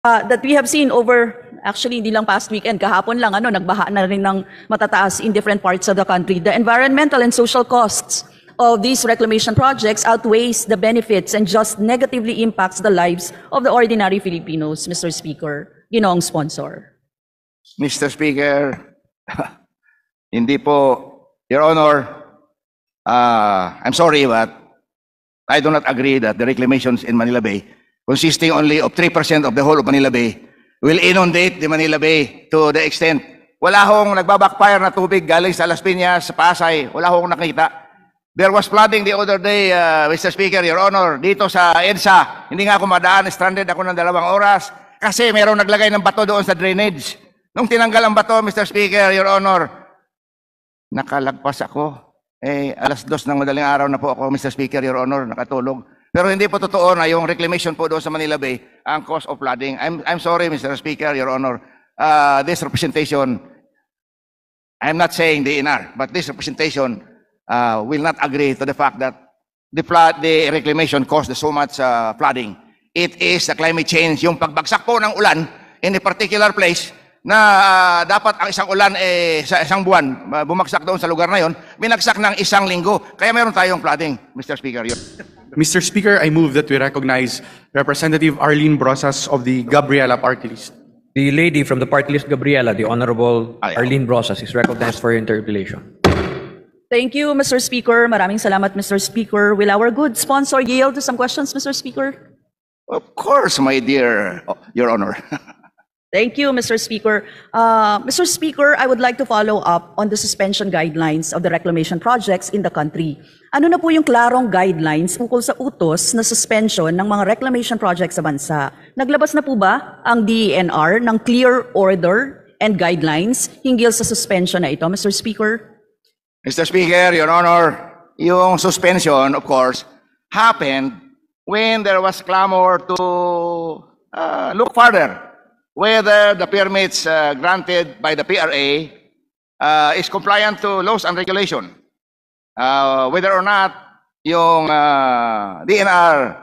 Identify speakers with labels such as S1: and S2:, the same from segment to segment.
S1: that we have seen over, actually hindi lang past weekend, kahapon lang, nagbaha na rin ng matataas in different parts of the country. The environmental and social costs of these reclamation projects outweighs the benefits and just negatively impacts the lives of the ordinary Filipinos, Mr. Speaker, ginoong sponsor.
S2: Mr. Speaker, hindi po, Your Honor, I'm sorry, but I do not agree that the reclamations in Manila Bay, consisting only of 3% of the whole of Manila Bay, will inundate the Manila Bay to the extent. Wala hong nagbabackfire na tubig galing sa Las Piñas, sa Pasay. Wala hong nakita. There was flooding the other day, Mr. Speaker, Your Honor, dito sa EDSA. Hindi nga ako madaan, stranded ako ng 2 oras kasi merong naglagay ng bato doon sa drainage. Nung tinanggal ang bato, Mr. Speaker, Your Honor, nakalagpas ako. Alas 2 ng madaling araw na po ako, Mr. Speaker, Your Honor, nakatulog. Pero hindi po totoo na yung reclamation po doon sa Manila Bay ang cause of flooding. I'm sorry, Mr. Speaker, Your Honor. This representation, I'm not saying the DNR, but this representation will not agree to the fact that the reclamation caused so much flooding. It is the climate change, yung pagbagsak po ng ulan in a particular place na dapat ang isang ulan sa isang buwan, bumagsak doon sa lugar na yon, binagsak ng 1 linggo. Kaya meron tayong flooding, Mr. Speaker.
S3: Mr. Speaker, I move that we recognize Representative Arlene Brosas of the Gabriela Party List.
S4: The lady from the party list, Gabriela, the Honorable Arlene Brosas, is recognized for your interpellation.
S1: Thank you, Mr. Speaker. Maraming salamat, Mr. Speaker. Will our good sponsor yield to some questions, Mr. Speaker?
S2: Of course, my dear, Your Honor.
S1: Thank you, Mr. Speaker. Mr. Speaker, I would like to follow up on the suspension guidelines of the reclamation projects in the country. Ano na po yung klarong guidelines tungkol sa utos na suspension ng mga reclamation projects sa bansa? Naglabas na po ba ang DENR ng clear order and guidelines hinggil sa suspension na ito, Mr. Speaker?
S2: Mr. Speaker, Your Honor, yung suspension, of course, happened when there was clamor to look further whether the permits granted by the PRA is compliant to laws and regulation. Whether or not yung DNR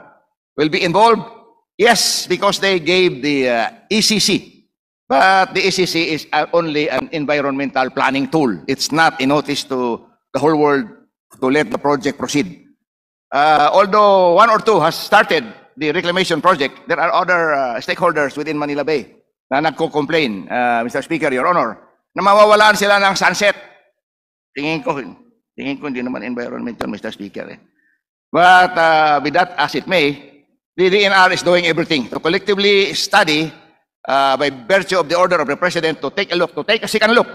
S2: will be involved, yes, because they gave the ECC. But the ECC is only an environmental planning tool. It's not a notice to the whole world to let the project proceed. Although 1 or 2 has started the reclamation project, there are other stakeholders within Manila Bay na nagko-complain, Mr. Speaker, Your Honor, na mawawalaan sila ng sunset. Tingin ko hindi naman environment yun, Mr. Speaker. But with that as it may, the DNR is doing everything to collectively study by virtue of the order of the President to take a second look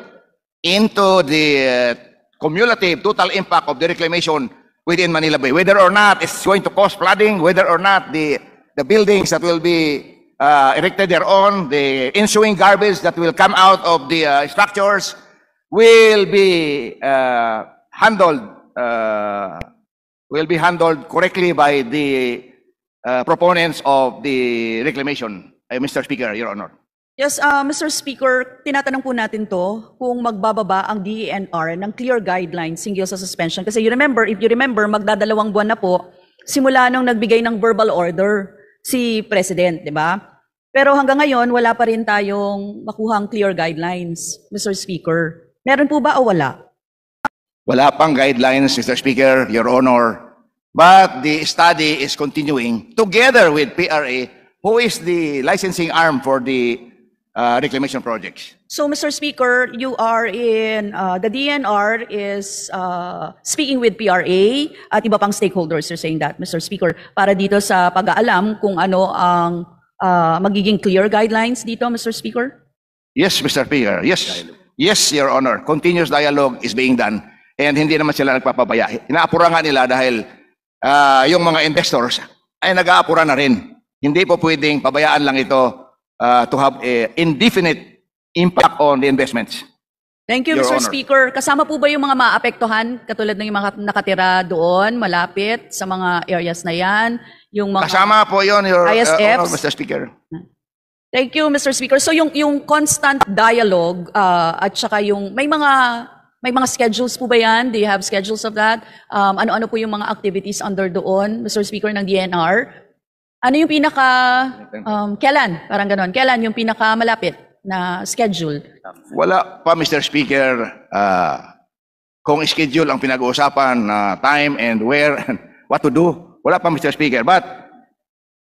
S2: into the cumulative total impact of the reclamation within Manila Bay, whether or not it's going to cause flooding, whether or not the buildings that will be erected thereon, the ensuing garbage that will come out of the structures will be handled correctly by the proponents of the reclamation, Mr. Speaker, Your Honor.
S1: Yes, Mr. Speaker, tinatanong po natin to kung magbababa ang DENR ng clear guidelines hinggil sa suspension. Kasi if you remember, magdadalawang buwan na po simula nung nagbigay ng verbal order si President, di ba? Pero hanggang ngayon, wala pa rin tayong makuhang clear guidelines, Mr. Speaker. Meron po ba o wala?
S2: Wala pang guidelines, Mr. Speaker, Your Honor. But the study is continuing together with PRA, who is the licensing arm for the reclamation projects.
S1: So, Mr. Speaker, you are in, the DNR is speaking with PRA at iba pang stakeholders, you're saying that, Mr. Speaker, para dito sa pag-aalam kung ano ang magiging clear guidelines dito, Mr. Speaker?
S2: Yes, Mr. Speaker. Yes. Yes, Your Honor. Continuous dialogue is being done. And hindi naman sila nagpapabaya. Inaapura nga nila dahil yung mga investors ay nag-aapura na rin. Hindi po pwedeng pabayaan lang ito to have a indefinite impact on the investments.
S1: Thank you,
S2: Your
S1: Mr.
S2: Honor.
S1: Speaker. Kasama po ba yung mga maapektuhan, katulad ng yung mga nakatira doon, malapit sa mga areas na yan? Yung mga
S2: Kasama po yun, Your
S1: ISFs?
S2: Honor, Mr. Speaker.
S1: Thank you, Mr. Speaker. So yung constant dialogue at saka yung may mga schedules po ba yan? Do you have schedules of that? Ano-ano po yung mga activities under doon, Mr. Speaker, ng DNR? Ano yung kailan? Parang ganon. Kailan yung pinakamalapit na schedule?
S2: Wala pa, Mr. Speaker. Kung schedule ang pinag-uusapan, time and where and what to do, wala pa, Mr. Speaker. But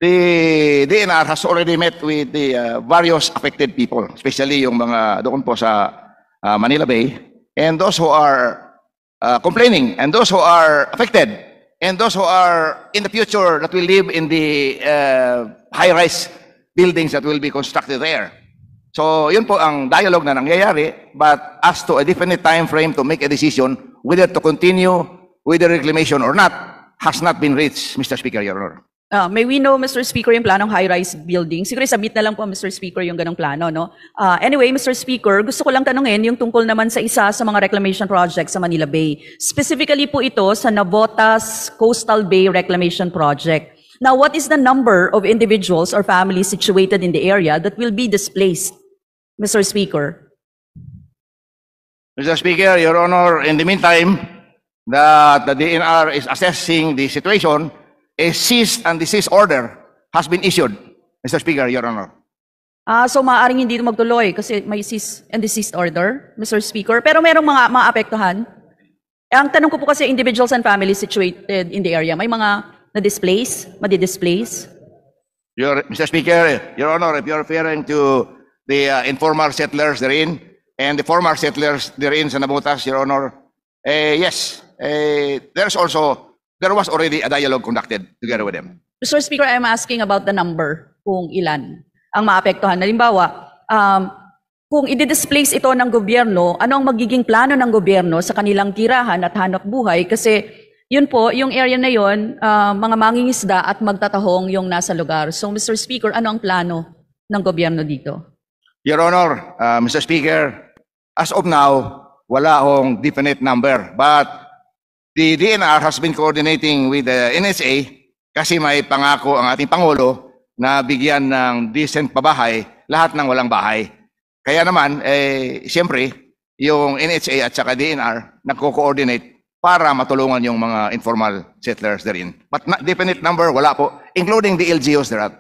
S2: the DNR has already met with the various affected people, especially yung mga doon po sa Manila Bay, and those who are complaining, and those who are affected, and those who are in the future that will live in the high-rise buildings that will be constructed there. So, yun po ang dialogue na nangyayari, but as to a definite time frame to make a decision whether to continue with the reclamation or not has not been reached, Mr. Speaker, Your Honor.
S1: May we know, Mr. Speaker, yung planong high-rise building? Siguro submit na lang po, Mr. Speaker, yung ganong plano, no? Anyway, Mr. Speaker, gusto ko lang tanungin yung tungkol naman sa isa sa mga reclamation projects sa Manila Bay. Specifically po ito sa Navotas Coastal Bay Reclamation Project. Now, what is the number of individuals or families situated in the area that will be displaced, Mr. Speaker?
S2: Mr. Speaker, Your Honor, in the meantime, the DNR is assessing the situation. A cease and desist order has been issued, Mr. Speaker, Your Honor.
S1: So maaaring hindi ito magtuloy kasi may cease and desist order, Mr. Speaker. Pero merong mga maapektuhan. Ang tanong ko po kasi individuals and families situated in the area, may mga na-displace, madi-displace?
S2: Mr. Speaker, Your Honor, if you're referring to the informal settlers therein and the former settlers therein sa Navotas, Your Honor, yes, there was already a dialogue conducted together with them.
S1: Mr. Speaker, I'm asking about the number, kung ilan ang maapektuhan. Halimbawa, kung i-displace ito ng gobyerno, ano ang magiging plano ng gobyerno sa kanilang tirahan at hanap buhay? Kasi yun po, yung area na yun, mga mangingisda at magtatahong yung nasa lugar. So, Mr. Speaker, ano ang plano ng gobyerno dito?
S2: Your Honor, Mr. Speaker, as of now, wala akong definite number. But the DNR has been coordinating with the NHA kasi may pangako ang ating Pangulo na bigyan ng decent pabahay lahat ng walang bahay. Kaya naman, siyempre, yung NHA at saka DNR nagko-coordinate para matulungan yung mga informal settlers therein. But definite number, wala po, including the LGUs thereat.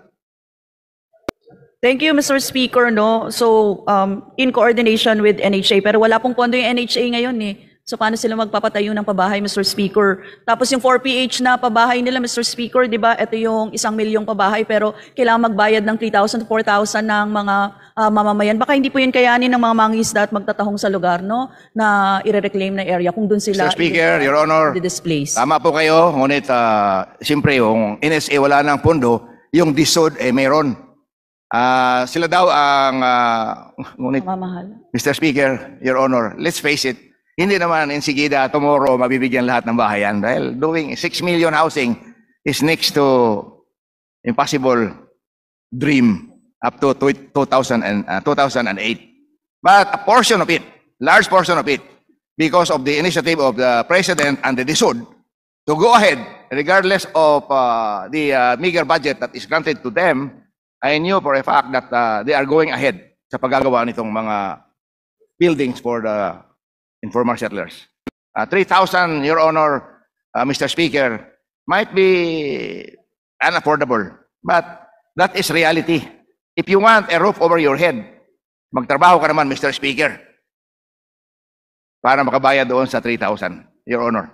S1: Thank you, Mr. Speaker. No? So, in coordination with NHA, pero wala pong pondo yung NHA ngayon eh. So paano sila magpapatayo ng pabahay, Mr. Speaker? Tapos yung 4PH na pabahay nila, Mr. Speaker, di ba? Ito yung 1 milyong pabahay pero kailangan magbayad ng 3,000 to 4,000 ng mga mamamayan. Baka hindi po yun kayanin ng mga mangingisda at magtatahong sa lugar, no? Na i-reclaim na area kung doon sila
S2: Mr. Speaker, Your Honor,
S1: displace.
S2: Tama po kayo, ngunit siyempre yung NSA wala ng pondo, yung DSUD mayroon. Sila daw ang ngunit,
S1: Mamahal.
S2: Mr. Speaker, Your Honor, let's face it, hindi naman insigida tomorrow mabibigyan lahat ng bahayan dahil doing 6 million housing is next to impossible dream up to 2008. But a portion of it, large portion of it, because of the initiative of the President and the DSUD to go ahead, regardless of the meager budget that is granted to them, I knew for a fact that they are going ahead sa paggagawa nitong mga buildings for the informal settlers. 3,000, Your Honor, Mr. Speaker, might be unaffordable, but that is reality. If you want a roof over your head, magtrabaho ka naman, Mr. Speaker, para makabayad doon sa 3,000, Your Honor.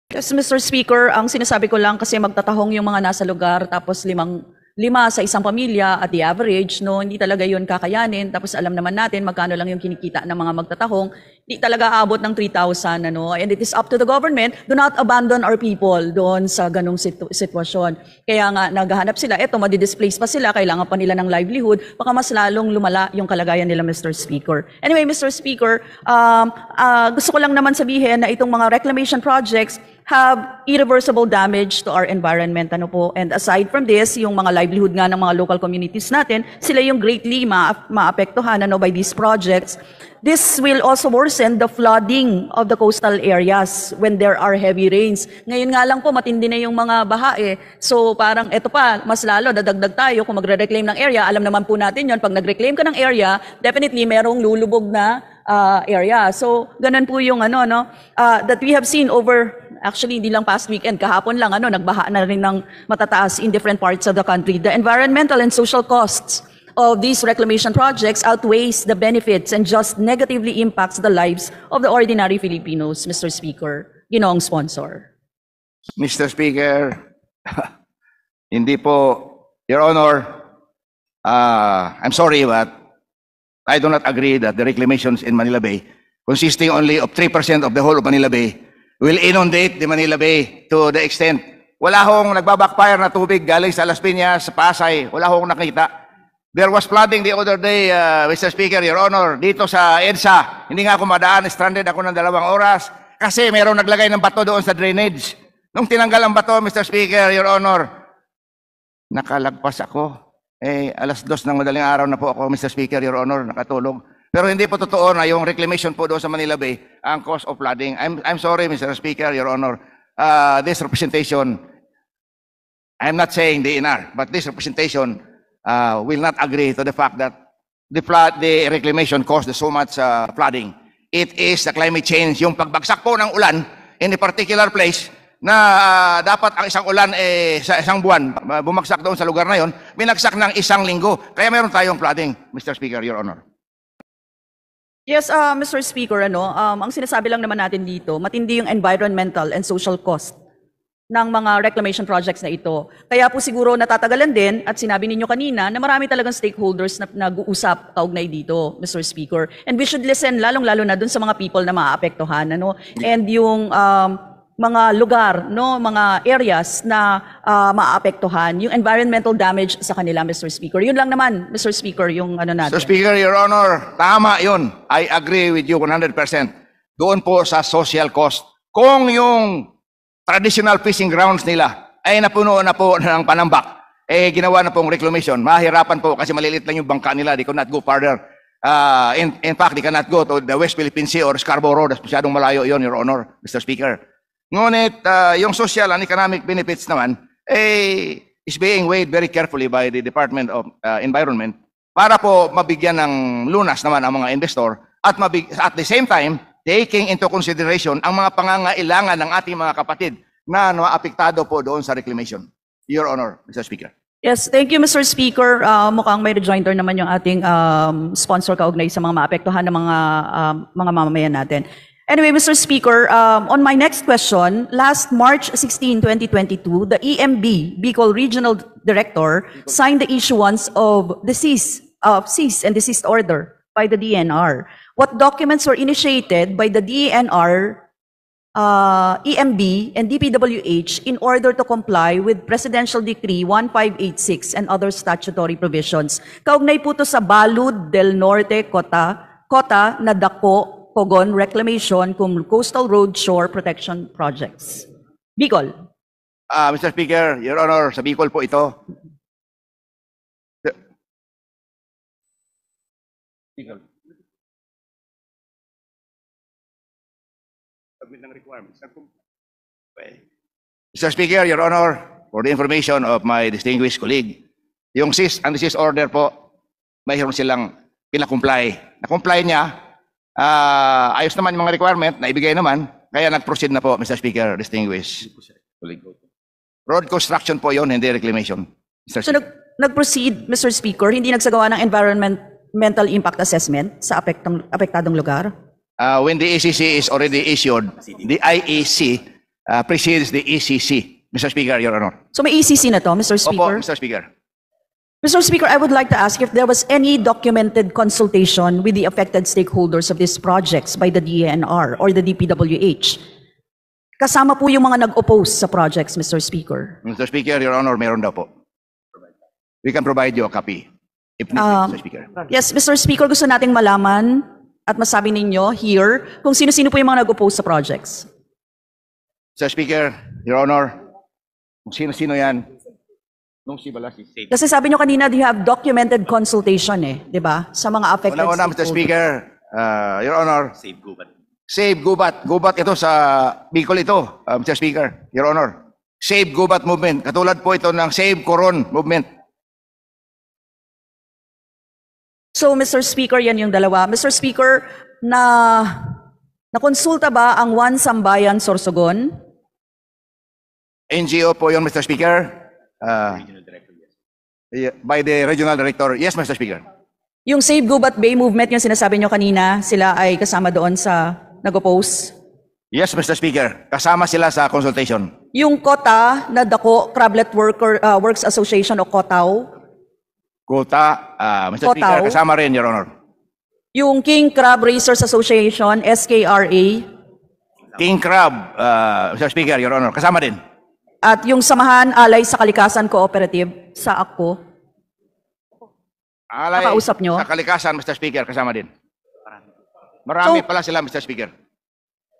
S1: Yes, Mr. Speaker, ang sinasabi ko lang kasi magtatahong yung mga nasa lugar tapos lima sa isang pamilya at the average, no, hindi talaga yun kakayanin. Tapos alam naman natin magkano lang yung kinikita ng mga magtatahong. Hindi talaga abot ng 3,000, ano. And it is up to the government, do not abandon our people doon sa ganong sitwasyon. Kaya nga, naghahanap sila, eto, madi-displace pa sila, kailangan pa nila ng livelihood, baka mas lalong lumala yung kalagayan nila, Mr. Speaker. Anyway, Mr. Speaker, gusto ko lang naman sabihin na itong mga reclamation projects have irreversible damage to our environment. Ano po? And aside from this, yung mga livelihood nga ng mga local communities natin, sila yung greatly maapektuhan by these projects. This will also worsen the flooding of the coastal areas when there are heavy rains. Ngayon nga lang po, matindi na yung mga baha eh. So parang eto pa, mas lalo, dadagdag tayo kung magre-reclaim ng area. Alam naman po natin yon, pag nag-reclaim ka ng area, definitely merong lulubog na area. So ganun po yung that we have seen over Actually, hindi lang past weekend, kahapon lang, nagbaha na rin ng matataas in different parts of the country. The environmental and social costs of these reclamation projects outweighs the benefits and just negatively impacts the lives of the ordinary Filipinos, Mr. Speaker, ginoong sponsor.
S2: Mr. Speaker, hindi po, Your Honor, I'm sorry, but I do not agree that the reclamations in Manila Bay, consisting only of 3% of the whole of Manila Bay, will inundate the Manila Bay to the extent. Wala hong nagbabackfire na tubig galing sa Las Piñas, sa Pasay. Wala hong nakita. There was flooding the other day, Mr. Speaker, Your Honor, dito sa EDSA. Hindi nga ako madaan, stranded ako ng 2 oras kasi mayroong naglagay ng bato doon sa drainage. Nung tinanggal ang bato, Mr. Speaker, Your Honor, nakalagpas ako. Alas 2 ng madaling araw na po ako, Mr. Speaker, Your Honor, nakatulog. Pero hindi po totoo na yung reclamation po doon sa Manila Bay ang cause of flooding. I'm sorry, Mr. Speaker, Your Honor. This representation, I'm not saying DNR, but this representation will not agree to the fact that the reclamation caused so much flooding. It is the climate change, yung pagbagsak po ng ulan in a particular place na dapat ang isang ulan sa isang buwan, bumagsak doon sa lugar na yon, binagsak ng 1 linggo. Kaya meron tayong flooding, Mr. Speaker, Your Honor.
S1: Yes, Mr. Speaker, ang sinasabi lang naman natin dito, matindi yung environmental and social cost ng mga reclamation projects na ito. Kaya po siguro natatagalan din, at sinabi ninyo kanina, na marami talagang stakeholders na nag-uusap kaugnay dito, Mr. Speaker. And we should listen, lalong-lalo na dun sa mga people na maaapektuhan, and yung mga lugar, mga areas na maaapektuhan, yung environmental damage sa kanila, Mr. Speaker. Yun lang naman, Mr. Speaker, yung natin.
S2: Mr. Speaker, Your Honor, tama yun. I agree with you 100%. Doon po sa social cost. Kung yung traditional fishing grounds nila ay napuno na po ng panambak, ginawa na pong reclamation, mahirapan po kasi maliliit lang yung bangka nila. They could not go further. In fact, they cannot go to the West Philippine Sea or Scarborough. Masyadong malayo yon, Your Honor, Mr. Speaker. Ngunit yung social and economic benefits naman is being weighed very carefully by the Department of Environment para po mabigyan ng lunas naman ang mga investor at at the same time taking into consideration ang mga pangangailangan ng ating mga kapatid na naapektado po doon sa reclamation. Your Honor, Mr. Speaker.
S1: Yes, thank you, Mr. Speaker. Mukhang may rejoinder naman yung ating sponsor kaugnay sa mga maapektuhan ng mga mamamayan natin. Anyway, Mr. Speaker, on my next question, last March 16, 2022, the EMB, Bicol Regional Director, signed the issuance of the cease and desist order by the DNR. What documents were initiated by the DNR, EMB, and DPWH in order to comply with Presidential Decree 1586 and other statutory provisions? Kaugnay po to sa Balud del Norte, Cota, Nadako, Cogon Reclamation cum Coastal Road Shore Protection Projects. Bicol.
S2: Mr. Speaker, Your Honor, sa Bicol po ito. Bicol. Mr. Speaker, Your Honor, for the information of my distinguished colleague, yung cease and desist order po, mayroon silang pinakomply. Na-comply niya, ayos naman yung mga requirement, na ibigay naman, kaya nag-proceed na po, Mr. Speaker, distinguished colleague. Road construction po yon, hindi reclamation. Mr.
S1: So nag-proceed, Mr. Speaker, hindi nagsagawa ng environmental impact assessment sa apektadong lugar?
S2: When the ECC is already issued, the IEC precedes the ECC, Mr. Speaker, Your Honor.
S1: So may ECC na to, Mr. Speaker?
S2: Opo, Mr. Speaker.
S1: Mr. Speaker, I would like to ask if there was any documented consultation with the affected stakeholders of these projects by the DNR or the DPWH. Kasama po yung mga nag-oppose sa projects, Mr. Speaker.
S2: Mr. Speaker, Your Honor, meron daw po. We can provide you a copy. If needed, Mr. Speaker.
S1: Yes, Mr. Speaker, gusto nating malaman at masabi ninyo here kung sino-sino po yung mga nag-oppose sa projects.
S2: Mr. Speaker, Your Honor, kung sino-sino yan, nung si Balas.
S1: Kasi sabi nyo kanina, you have documented consultation di ba? Sa mga affected
S2: Una-una, Mr. Speaker, Your Honor, Save Gubat. Save Gubat. Gubat ito sa Bicol ito, Mr. Speaker, Your Honor. Save Gubat movement. Katulad po ito ng Save Coron movement.
S1: So, Mr. Speaker, yan yung dalawa. Mr. Speaker, nakonsulta ba ang One Sambayan Sorsogon
S2: NGO po yun, Mr. Speaker. By the regional director. Yes, Mr. Speaker.
S1: Yung Save Gubat Bay movement, yung sinasabi nyo kanina, sila ay kasama doon sa nag-oppose.
S2: Yes, Mr. Speaker. Kasama sila sa consultation.
S1: Yung KOTA na Dako Crablet Works Association o KOTAW,
S2: Quota, Mr.
S1: Quota.
S2: Speaker, kasama rin, Your Honor.
S1: yung King Crab Racers Association, SKRA,
S2: King Crab, Mr. Speaker, Your Honor, kasama din.
S1: at yung Samahan Alay sa Kalikasan Cooperative sa AKCO.
S2: Alay,
S1: Nakausap nyo?
S2: sa kalikasan, Mr. Speaker, kasama din. Marami pala sila, Mr. Speaker.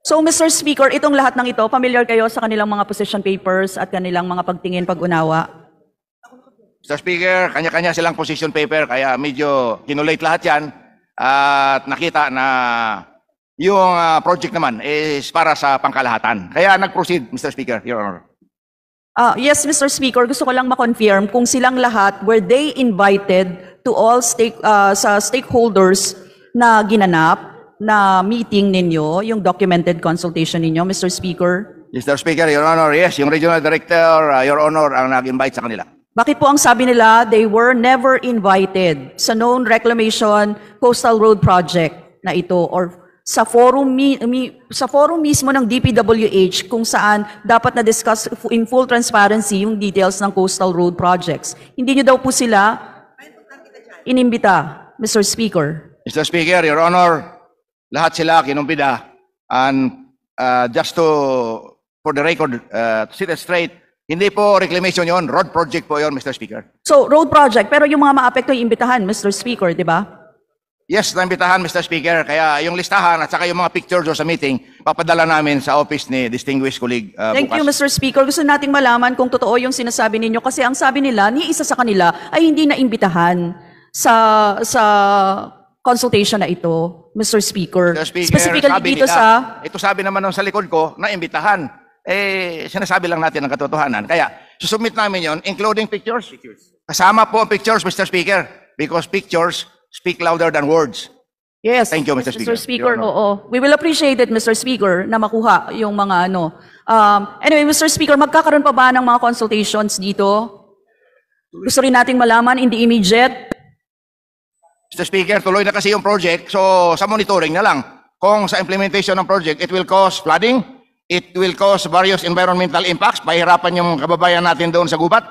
S1: So, Mr. Speaker, itong lahat ng ito, familiar kayo sa kanilang mga position papers at kanilang mga pagtingin, pag-unawa?
S2: Mr. Speaker, kanya-kanya silang position paper, kaya medyo kinulate lahat yan at nakita na yung project naman is para sa pangkalahatan. Kaya nag-proceed, Mr. Speaker, Your Honor.
S1: Yes, Mr. Speaker, gusto ko lang ma-confirm kung silang lahat, were they invited to all stakeholders na ginanap na meeting ninyo, yung documented consultation ninyo, Mr. Speaker?
S2: Mr. Speaker, Your Honor, yes, yung regional director, Your Honor, ang nag-invite sa kanila.
S1: Bakit po ang sabi nila, they were never invited sa known reclamation coastal road project na ito or sa forum mismo ng DPWH kung saan dapat na-discuss in full transparency yung details ng coastal road projects. Hindi nyo daw po sila inimbita, Mr. Speaker.
S2: Mr. Speaker, Your Honor, lahat sila kinumpida and just for the record, to set it straight, hindi po reclamation yon, road project po yon, Mr. Speaker.
S1: So, road project, pero yung mga maapekto yung imbitahan, Mr. Speaker, di ba?
S2: Yes, naimbitahan, Mr. Speaker. Kaya yung listahan at saka yung mga pictures sa meeting, papadala namin sa office ni distinguished colleague
S1: Thank
S2: bukas.
S1: you, Mr. Speaker. Gusto nating malaman kung totoo yung sinasabi ninyo kasi ang sabi nila, ni isa sa kanila ay hindi na imbitahan sa consultation na ito, Mr. Speaker.
S2: Mr. Speaker,
S1: Specifically
S2: sabi
S1: dito
S2: nila, ito sabi naman nung sa likod ko, na imbitahan. Sinasabi lang natin ang katotohanan. Kaya, susubmit namin yon, including pictures. Kasama po ang pictures, Mr. Speaker, because pictures speak louder than words.
S1: Yes.
S2: Thank you, Mr. Speaker.
S1: Mr. Speaker,
S2: Your Honor.
S1: oo. We will appreciate it, Mr. Speaker, na makuha yung mga ano. Anyway, Mr. Speaker, magkakaroon pa ba ng mga consultations dito? Gusto rin nating malaman in the immediate.
S2: Mr. Speaker, tuloy na kasi yung project, so sa monitoring na lang. Kung sa implementation ng project, it will cause flooding, it will cause various environmental impacts, pahirapan yung kababayan natin doon sa gubat.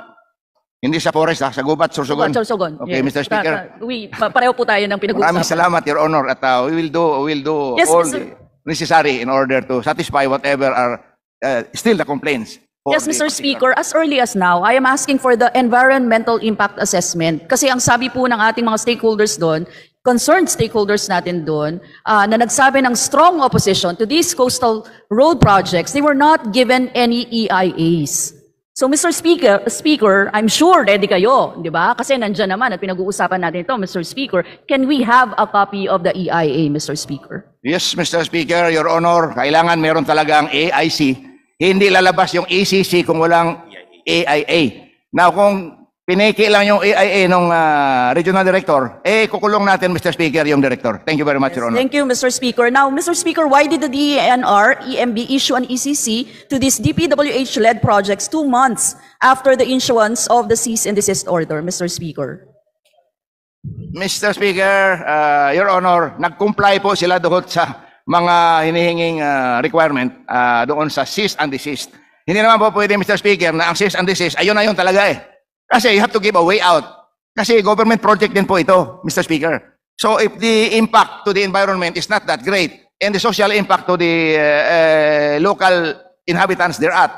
S2: Hindi sa forest, sa gubat, Sorsogon.
S1: Sorsogon.
S2: Okay,
S1: Yes.
S2: Mr. Speaker.
S1: Pareho po tayo ng pinag-uusapan.
S2: Maraming salamat, Your Honor, at we will do
S1: Yes,
S2: all
S1: Mr.
S2: the necessary in order to satisfy whatever are still the complaints. for
S1: Yes,
S2: the
S1: Mr.
S2: particular-
S1: Speaker, as early as now, I am asking for the environmental impact assessment. Kasi ang sabi po ng ating mga stakeholders doon, concerned stakeholders natin doon, na nagsabi ng strong opposition to these coastal road projects, they were not given any EIAs. So, Mr. Speaker, I'm sure ready kayo, di ba? Kasi nandyan naman at pinag-uusapan natin ito, Mr. Speaker. Can we have a copy of the EIA, Mr. Speaker?
S2: Yes, Mr. Speaker, Your Honor, kailangan meron talagang AIC. Hindi lalabas yung ACC kung walang AIA. Now, kung piniki lang yung AIA ng regional director, kukulong natin, Mr. Speaker, yung director. Thank you very much, Your Honor.
S1: Thank you, Mr. Speaker. Now, Mr. Speaker, why did the DENR, EMB issue an ECC to these DPWH-led projects 2 months after the issuance of the cease and desist order, Mr. Speaker?
S2: Mr. Speaker, Your Honor, nag-comply po sila doon sa mga hinihinging requirement doon sa cease and desist. Hindi naman po pwede, Mr. Speaker, na ang cease and desist, ayun na yun talaga eh. Kasi you have to give a way out. Kasi government project din po ito, Mr. Speaker. So if the impact to the environment is not that great, and the social impact to the local inhabitants thereat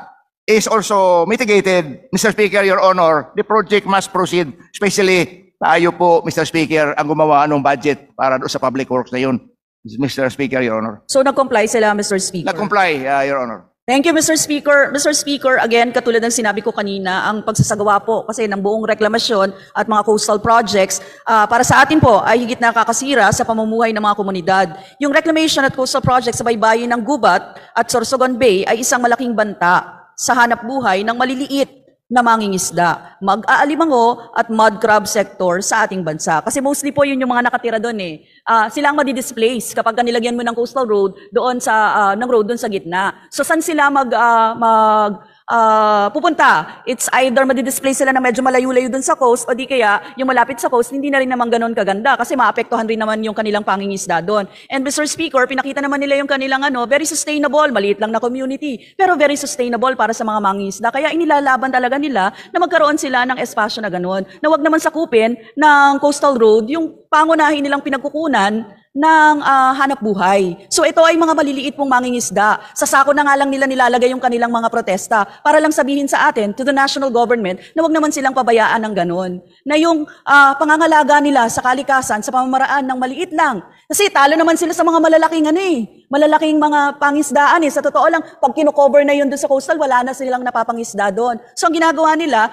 S2: is also mitigated, Mr. Speaker, Your Honor, the project must proceed, especially tayo po, Mr. Speaker, ang gumawa ng budget para doon sa public works na yun. Mr. Speaker, Your Honor.
S1: So, nag-comply sila, Mr. Speaker?
S2: Nag-comply, Your Honor.
S1: Thank you, Mr. Speaker. Mr. Speaker, again, katulad ng sinabi ko kanina, ang pagsasagawa po kasi ng buong reklamasyon at mga coastal projects, para sa atin po ay higit nakakasira sa pamumuhay ng mga komunidad. Yung reclamation at coastal projects sa baybayin ng Gubat at Sorsogon Bay ay isang malaking banta sa hanap buhay ng maliliit na mangingisda, mag-aalimango at mud crab sector sa ating bansa. Kasi mostly po yun yung mga nakatira doon eh. Sila ang madi-displace kapag nilagyan mo ng coastal road doon sa ng road doon sa gitna. So saan sila pupunta. It's either madidisplay sila na medyo malayo-layo dun sa coast o di kaya yung malapit sa coast, hindi na rin naman ganun kaganda kasi maapektuhan rin naman yung kanilang pangingisda doon. And Mr. Speaker, pinakita naman nila yung kanilang very sustainable, maliit lang na community, pero very sustainable para sa mga mangingisda. Kaya inilalaban talaga nila na magkaroon sila ng espasyo na ganun. Na wag naman sakupin ng coastal road yung pangunahin nilang pinagkukunan ng hanap buhay. So ito ay mga maliliit pong mangingisda. Sa sako na nga lang nila nilalagay yung kanilang mga protesta para lang sabihin sa atin, to the national government, na wag naman silang pabayaan ng ganun. Na yung pangangalaga nila sa kalikasan, sa pamamaraan ng maliit lang. Kasi talo naman sila sa mga malalaking malalaking mga pangisdaan Sa totoo lang, pag kino-cover na yun doon sa coastal, wala na silang napapangisda doon. So ang ginagawa nila,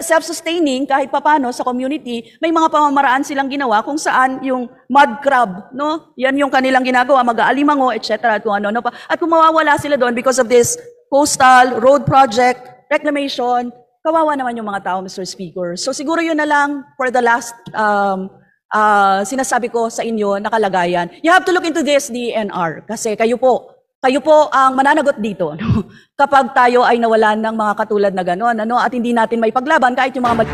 S1: self-sustaining kahit papano sa community, may mga pamamaraan silang ginawa kung saan yung mud crab, no? Yan yung kanilang ginagawa, mag-aalimango, etc. At kung ano, pa. At kung mawawala sila doon because of this coastal road project, reclamation, kawawa naman yung mga tao, Mr. Speaker. So siguro yun na lang for the last sinasabi ko sa inyo na kalagayan. You have to look into this, DNR, kasi kayo po ang mananagot dito no? Kapag tayo ay nawalan ng mga katulad na gano'n, at hindi natin may paglaban kahit yung mga